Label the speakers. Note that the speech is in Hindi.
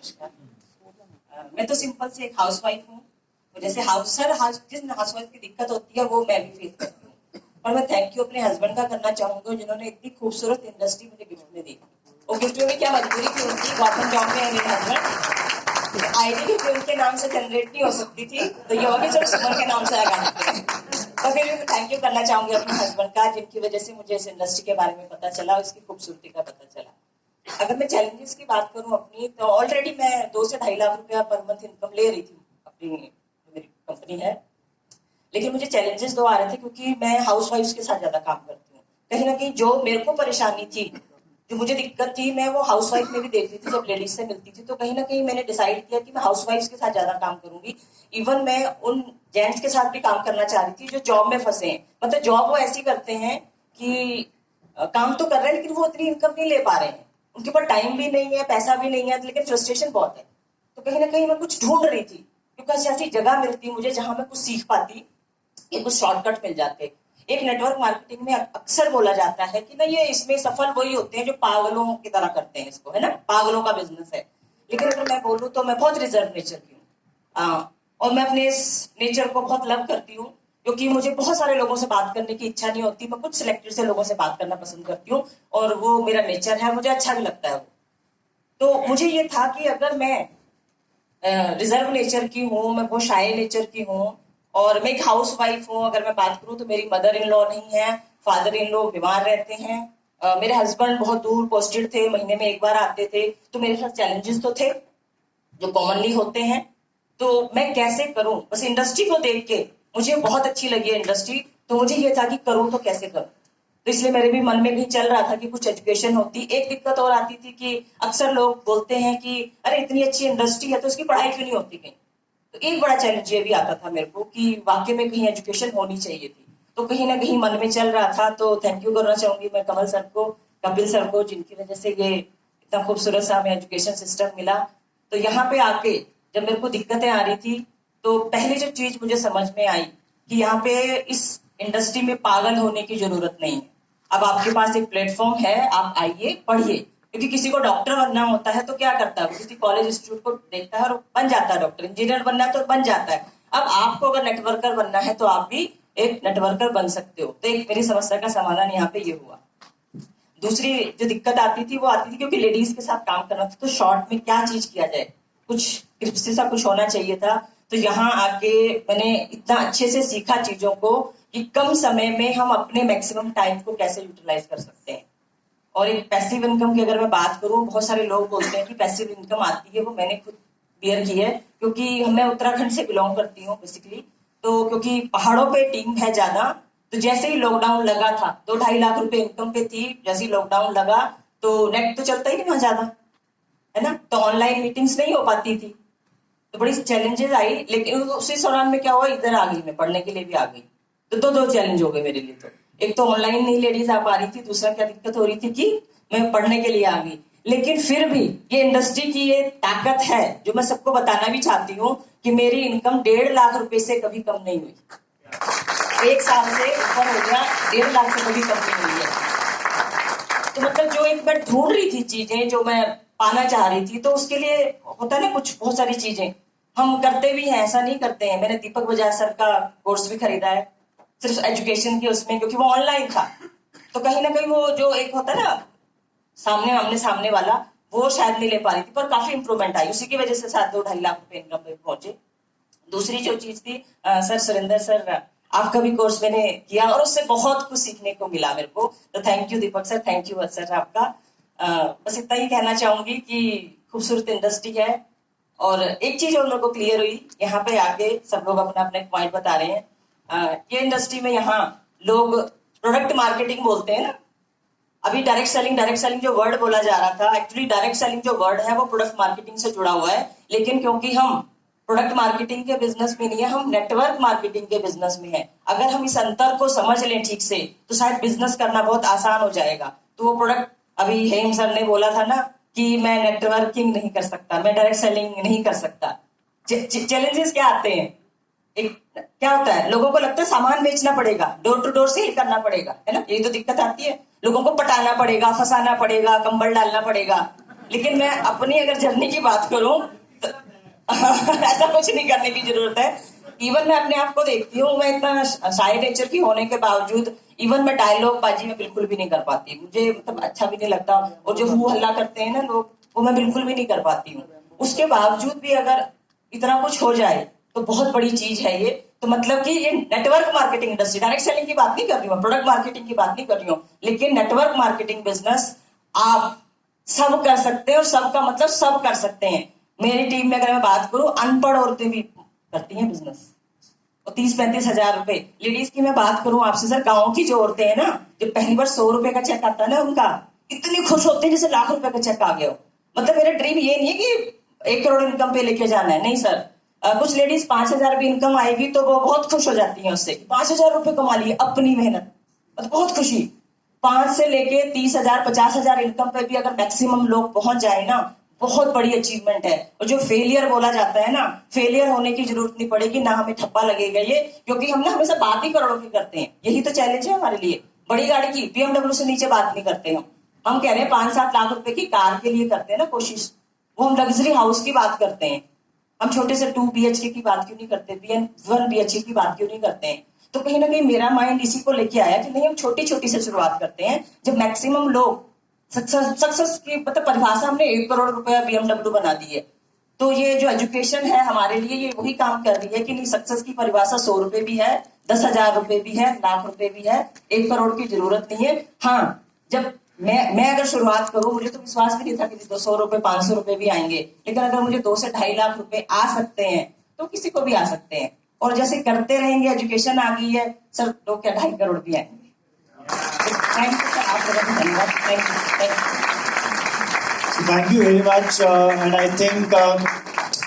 Speaker 1: नमस्कार। मैं तो सिंपल से एक हाउसवाइफ हूँ। तो जैसे जिस हाउसवाइफ की दिक्कत होती है वो मैं भी फेस करती हूँ। पर मैं थैंक यू अपने हस्बैंड का करना चाहूंगा जिन्होंने इतनी खूबसूरत इंडस्ट्री मुझे गिफ्ट में दी। वो गिफ्ट में क्या मजबूरी थी उनकी, गवर्नमेंट जॉब में है मेरे हस्बैंड, आईडी भी उनके नाम से जनरेट नहीं हो सकती थी, तो ये होगी चलो सुमन के नाम से लगा देते हैं। तो फिर मैं थैंक यू करना चाहूंगी अपने हस्बैंड का, जिनकी वजह से मुझे इस इंडस्ट्री के बारे में पता चला, इसकी खूबसूरती का पता चला। अगर मैं चैलेंजेस की बात करूं अपनी, तो ऑलरेडी मैं 2 से 2.5 लाख रुपया पर मंथ इनकम ले रही थी अपनी, मेरी कंपनी है। लेकिन मुझे चैलेंजेस 2 आ रहे थे क्योंकि मैं हाउस वाइफ के साथ ज्यादा काम करती हूँ। कहीं ना कहीं जो मेरे को परेशानी थी, जो मुझे दिक्कत थी, मैं वो हाउस वाइफ में भी देखती थी जब लेडीज से मिलती थी। तो कहीं ना कहीं मैंने डिसाइड किया कि मैं हाउस वाइफ के साथ ज्यादा काम करूंगी। इवन मैं उन जेंट्स के साथ भी काम करना चाह रही थी जो जॉब में फंसे हैं। मतलब जॉब वो ऐसी करते हैं कि काम तो कर रहे हैं लेकिन वो उतनी इनकम नहीं ले पा रहे हैं, उनके पास टाइम भी नहीं है, पैसा भी नहीं है, लेकिन फ्रस्ट्रेशन बहुत है। तो कहीं ना कहीं मैं कुछ ढूंढ रही थी क्योंकि ऐसी जगह मिलती मुझे जहां मैं कुछ सीख पाती, ये कुछ शॉर्टकट मिल जाते। एक नेटवर्क मार्केटिंग में अक्सर बोला जाता है कि ना ये इसमें सफल वही होते हैं जो पागलों की तरह करते हैं इसको, है ना, पागलों का बिजनेस है। लेकिन अगर मैं बोलूँ तो मैं बहुत रिजर्व नेचर की हूँ, और मैं अपने इस नेचर को बहुत लव करती हूँ क्योंकि मुझे बहुत सारे लोगों से बात करने की इच्छा नहीं होती। मैं कुछ सिलेक्टेड से लोगों से बात करना पसंद करती हूँ और वो मेरा नेचर है, मुझे अच्छा भी लगता है वो। तो मुझे ये था कि अगर मैं रिजर्व नेचर की हूँ, मैं बहुत शाय नेचर की हूँ और मैं एक हाउस वाइफ हूँ। अगर मैं बात करूँ तो मेरी मदर इन लॉ नहीं है, फादर इन लॉ बीमार रहते हैं, मेरे हस्बैंड बहुत दूर पोस्टेड थे, महीने में 1 बार आते थे। तो मेरे साथ चैलेंजेस तो थे जो कॉमनली होते हैं। तो मैं कैसे करूं, बस इंडस्ट्री को देख के मुझे बहुत अच्छी लगी है इंडस्ट्री, तो मुझे ये था कि करूं तो कैसे करूं। तो इसलिए मेरे भी मन में भी चल रहा था कि कुछ एजुकेशन होती। एक दिक्कत और आती थी कि अक्सर लोग बोलते हैं कि अरे इतनी अच्छी इंडस्ट्री है तो उसकी पढ़ाई क्यों नहीं होती कहीं। तो एक बड़ा चैलेंज ये भी आता था मेरे को कि वाकई में कहीं एजुकेशन होनी चाहिए थी। तो कहीं ना कहीं मन में चल रहा था। तो थैंक यू करना चाहूंगी मैं कमल सर को, कपिल सर को, जिनकी वजह से ये इतना खूबसूरत सा हमें एजुकेशन सिस्टम मिला। तो यहाँ पे आके जब मेरे को दिक्कतें आ रही थी तो पहली जो चीज मुझे समझ में आई कि यहाँ पे इस इंडस्ट्री में पागल होने की जरूरत नहीं है। अब आपके पास एक प्लेटफॉर्म है, आप आइए पढ़िए। क्योंकि किसी को डॉक्टर बनना होता है तो क्या करता है, किसी कॉलेज इंस्टीट्यूट को देखता है और बन जाता है डॉक्टर। इंजीनियर बनना है तो बन जाता है। अब आपको अगर नेटवर्कर बनना है तो आप भी एक नेटवर्कर बन सकते हो। तो एक मेरी समस्या का समाधान यहाँ पे ये हुआ। दूसरी जो दिक्कत आती थी वो आती थी क्योंकि लेडीज के साथ काम करना था, तो शॉर्ट में क्या चीज किया जाए, कुछ क्रिप्सी सा कुछ होना चाहिए था। तो यहाँ आके मैंने इतना अच्छे से सीखा चीजों को कि कम समय में हम अपने मैक्सिमम टाइम को कैसे यूटिलाइज कर सकते हैं। और एक पैसिव इनकम की अगर मैं बात करूं, बहुत सारे लोग बोलते हैं कि पैसिव इनकम आती है, वो मैंने खुद बियर की है क्योंकि मैं उत्तराखंड से बिलोंग करती हूँ बेसिकली। तो क्योंकि पहाड़ों पे टीम है ज्यादा, तो जैसे ही लॉकडाउन लगा था 2-2.5 लाख रुपए इनकम पे थी, जैसे ही लॉकडाउन लगा तो नेट तो चलता ही नहीं वहां ज्यादा, है ना, तो ऑनलाइन मीटिंग्स नहीं हो पाती थी। तो बड़ी चैलेंजेस आई, लेकिन उसी दौरान में क्या हुआ, इधर आ गई, मैं पढ़ने के लिए भी आ गई। तो दो चैलेंज हो गए मेरे लिए। तो एक तो ऑनलाइन नहीं लेडीज आ पा रही थी, दूसरा क्या दिक्कत हो रही थी कि मैं पढ़ने के लिए आ गई। लेकिन फिर भी ये इंडस्ट्री की ये ताकत है जो मैं सबको बताना भी चाहती हूँ कि मेरी इनकम 1.5 लाख रुपए से कभी कम नहीं हुई। 1 साल से ऊपर हो गया, 1.5 लाख से कभी कम नहीं हुई है। तो मतलब जो एक मैं ढूंढ रही थी चीजें जो मैं पाना चाह रही थी, तो उसके लिए होता है ना कुछ बहुत सारी चीजें हम करते भी हैं, ऐसा नहीं करते हैं। मैंने दीपक बजाज सर का कोर्स भी खरीदा है सिर्फ एजुकेशन के उसमें, क्योंकि वो ऑनलाइन था। तो कहीं ना कहीं वो जो एक होता है ना आमने सामने वाला, वो शायद नहीं ले पा रही थी, पर काफी इंप्रूवमेंट आई। उसी की वजह से 2-2.5 लाख रुपए इनकम पे पहुंचे। दूसरी जो चीज थी, सर सुरेंद्र सर आपका भी कोर्स मैंने किया और उससे बहुत कुछ सीखने को मिला मेरे को। तो thank you Deepak sir, thank you sir आपका। बस इतना ही कहना चाहूंगी कि खूबसूरत इंडस्ट्री है। और एक चीज और लोगों को क्लियर हुई, यहाँ पे आके सब लोग अपना अपना पॉइंट बता रहे हैं। ये इंडस्ट्री में यहाँ लोग प्रोडक्ट मार्केटिंग बोलते हैं ना, अभी डायरेक्ट सेलिंग जो वर्ड बोला जा रहा था, एक्चुअली डायरेक्ट सेलिंग जो वर्ड है वो प्रोडक्ट मार्केटिंग से जुड़ा हुआ है। लेकिन क्योंकि हम प्रोडक्ट मार्केटिंग के बिजनेस में नहीं है, हम नेटवर्क मार्केटिंग के बिजनेस में है। अगर हम इस अंतर को समझ लें ठीक से तो शायद बिजनेस करना बहुत आसान हो जाएगा। तो वो प्रोडक्ट, अभी हेम सर ने बोला था ना कि मैं नेटवर्किंग नहीं कर सकता, मैं डायरेक्ट सेलिंग नहीं कर सकता। चैलेंजेस क्या आते हैं, एक क्या होता है, लोगों को लगता है सामान बेचना पड़ेगा, डोर टू डोर सेल करना पड़ेगा, है ना, यही तो दिक्कत आती है। लोगों को पटाना पड़ेगा, फंसाना पड़ेगा, कंबल डालना पड़ेगा, लेकिन मैं अपनी अगर जर्नी की बात करूं तो ऐसा कुछ नहीं करने की जरूरत है। इवन मैं अपने आप को देखती हूँ, मैं इतना शाय नेचर की होने के बावजूद इवन मैं डायलॉग बाजी में बिल्कुल भी नहीं कर पाती, मुझे मतलब अच्छा भी नहीं लगता। और जो हू हल्ला करते हैं ना लोग, वो मैं बिल्कुल भी नहीं कर पाती हूँ। उसके बावजूद भी अगर इतना कुछ हो जाए तो बहुत बड़ी चीज है ये। तो मतलब कि ये network marketing industry, direct selling की बात नहीं कर रही हूँ, प्रोडक्ट मार्केटिंग की बात नहीं कर रही हूँ, लेकिन नेटवर्क मार्केटिंग बिजनेस आप सब कर सकते हैं। और सबका मतलब सब कर सकते हैं। मेरी टीम में अगर मैं बात करूं, अनपढ़ औरतें भी करती हैं बिजनेस, और 30-35 हजार रुपए। लेडीज की मैं बात करूं आपसे सर, गांव की जो औरतें हैं ना, जो पहली बार 100 रुपए का चेक आता है ना, उनका इतनी खुश होते हैं जैसे लाख रुपए का चेक आ गया हो। मतलब मेरा ड्रीम ये नहीं है कि 1 करोड़ इनकम पे लेके जाना है, नहीं सर। कुछ लेडीज 5,000 भी इनकम आएगी तो वो बहुत खुश हो जाती हैं उससे, 5,000 रुपए कमा लिए अपनी मेहनत, मतलब बहुत खुशी। 5 से लेके 30,000 50,000 इनकम पे भी अगर मैक्सिमम लोग पहुंच जाए ना, बहुत बड़ी अचीवमेंट है। और जो फेलियर बोला जाता है ना, फेलियर होने की जरूरत नहीं पड़ेगी, ना हमें ठप्पा लगेगा ये, क्योंकि हम ना हमेशा बात ही करोड़ों की करते हैं। यही तो चैलेंज है हमारे लिए। बड़ी गाड़ी की BMW से नीचे बात नहीं करते हम कह रहे हैं 5-7 लाख रुपए की कार के लिए करते हैं ना कोशिश, वो हम लग्जरी हाउस की बात करते हैं। हम छोटे से 2 BHK की बात क्यों नहीं करते, 1 BHK की बात क्यों नहीं करते हैं? तो कहीं ना कहीं मेरा माइंड इसी को लेके आया कि नहीं, हम छोटी छोटी से शुरुआत करते हैं। जब मैक्सिमम लोग सक्सेस की मतलब परिभाषा हमने 1 करोड़ रुपया BMW बना दी है, तो ये जो एजुकेशन है हमारे लिए ये वही काम कर रही है कि नहीं, सक्सेस की परिभाषा 100 रुपए भी है, 10,000 रुपए भी है, लाख रुपए भी है, 1 करोड़ की जरूरत नहीं है। हाँ, जब मैं अगर शुरुआत करूं, मुझे तो विश्वास भी नहीं था कि 200 रुपए 500 रुपए भी आएंगे, लेकिन अगर मुझे 2 से 2.5 लाख रुपए आ सकते हैं तो किसी को भी आ सकते हैं। और जैसे करते रहेंगे, एजुकेशन आ गई है सर, तो क्या 2.5 करोड़ भी आएंगे। थैंक यू सर, आप लोगों को धन्यवाद। Thank you.
Speaker 2: Thank you very much, and I think